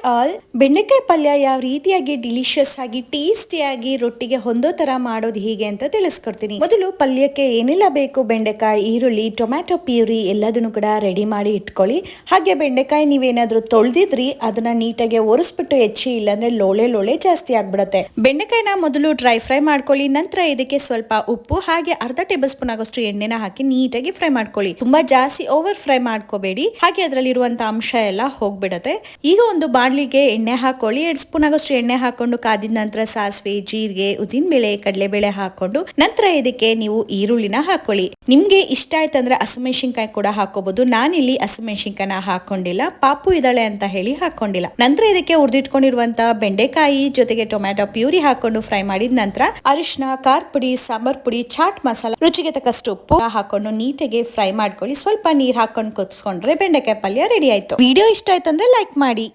All, ಬೆಂಡೆಕಾಯಿ ಪಲ್ಯ ಯಾವ ರೀತಿಯಾಗಿ ಡಿಲಿಷಿಯಸ್ ಆಗಿ ಟೇಸ್ಟಿಯಾಗಿ ರೊಟ್ಟಿಗೆ ಹೊಂದೋ ತರ ಮಾಡೋದು ಹೀಗೆ ಅಂತ ತಿಳಿಸ್ಕೊಡ್ತೀನಿ. ಮೊದಲು ಪಲ್ಯಕ್ಕೆ ಏನೆಲ್ಲ ಬೇಕು, ಬೆಂಡೆಕಾಯಿ, ಈರುಳ್ಳಿ, ಟೊಮ್ಯಾಟೊ ಪ್ಯೂರಿ ಎಲ್ಲದನ್ನು ಕೂಡ ರೆಡಿ ಮಾಡಿ ಇಟ್ಕೊಳ್ಳಿ. ಹಾಗೆ ಬೆಂಡೆಕಾಯಿ ನೀವೇನಾದ್ರೂ ತೊಳೆದಿದ್ರಿ ಅದನ್ನ ನೀಟಾಗಿ ಒರೆಸ್ಬಿಟ್ಟು ಹೆಚ್ಚಿ, ಇಲ್ಲಾಂದ್ರೆ ಲೋಳೆ ಜಾಸ್ತಿ ಆಗ್ಬಿಡುತ್ತೆ. ಬೆಂಡೆಕಾಯಿನ ಮೊದಲು ಡ್ರೈ ಫ್ರೈ ಮಾಡ್ಕೊಳ್ಳಿ. ನಂತರ ಇದಕ್ಕೆ ಸ್ವಲ್ಪ ಉಪ್ಪು ಹಾಗೆ ಅರ್ಧ ಟೇಬಲ್ ಸ್ಪೂನ್ ಆಗೋಷ್ಟು ಎಣ್ಣೆನ ಹಾಕಿ ನೀಟಾಗಿ ಫ್ರೈ ಮಾಡ್ಕೊಳ್ಳಿ. ತುಂಬಾ ಜಾಸ್ತಿ ಓವರ್ ಫ್ರೈ ಮಾಡ್ಕೋಬೇಡಿ, ಹಾಗೆ ಅದರಲ್ಲಿರುವಂತ ಅಂಶ ಎಲ್ಲ ಹೋಗ್ಬಿಡತ್ತೆ. ಈಗ ಒಂದು ಬಾಣಲಿಗೆ ಎಣ್ಣೆ ಹಾಕೊಳ್ಳಿ. 2 ಸ್ಪೂನ್ ಆಗೋಷ್ಟು ಎಣ್ಣೆ ಹಾಕೊಂಡು ಕಾದಿದ ನಂತರ ಸಾಸಿವೆ, ಜೀರಿಗೆ, ಉದ್ದಿನಬೇಳೆ, ಕಡಲೆಬೇಳೆ ಹಾಕೊಂಡು ನಂತರ ಇದಕ್ಕೆ ನೀವು ಈರುಳ್ಳಿನ ಹಾಕೊಳ್ಳಿ. ನಿಮ್ಗೆ ಇಷ್ಟ ಆಯ್ತಂದ್ರೆ ಹಸಿಮೆಣಸಿನಕಾಯಿ ಕೂಡ ಹಾಕೋಬಹುದು. ನಾನಿಲ್ಲಿ ಹಸಿಮೆಣಸಿನಕಾಯಿನ ಹಾಕೊಂಡಿಲ್ಲ, ಪಾಪು ಇದ್ದಾಳೆ ಅಂತ ಹೇಳಿ ಹಾಕೊಂಡಿಲ್ಲ. ನಂತರ ಇದಕ್ಕೆ ಹುರಿದಿಟ್ಕೊಂಡಿರುವಂತ ಬೆಂಡೆಕಾಯಿ ಜೊತೆಗೆ ಟೊಮ್ಯಾಟೊ ಪ್ಯೂರಿ ಹಾಕೊಂಡು ಫ್ರೈ ಮಾಡಿದ ನಂತರ ಅರಿಶಿನ, ಖಾರದ ಪುಡಿ, ಸಾಂಬಾರ್ ಪುಡಿ, ಚಾಟ್ ಮಸಾಲ, ರುಚಿಗೆ ತಕ್ಕಷ್ಟು ಉಪ್ಪು ಹಾಕೊಂಡು ನೀಟಾಗಿ ಫ್ರೈ ಮಾಡ್ಕೊಳ್ಳಿ. ಸ್ವಲ್ಪ ನೀರ್ ಹಾಕೊಂಡು ಕೊತ್ಸ್ಕೊಂಡ್ರೆ ಬೆಂಡೆಕಾಯಿ ಪಲ್ಯ ರೆಡಿ ಆಯ್ತು. ವಿಡಿಯೋ ಇಷ್ಟ ಆಯ್ತಂದ್ರೆ ಲೈಕ್ ಮಾಡಿ.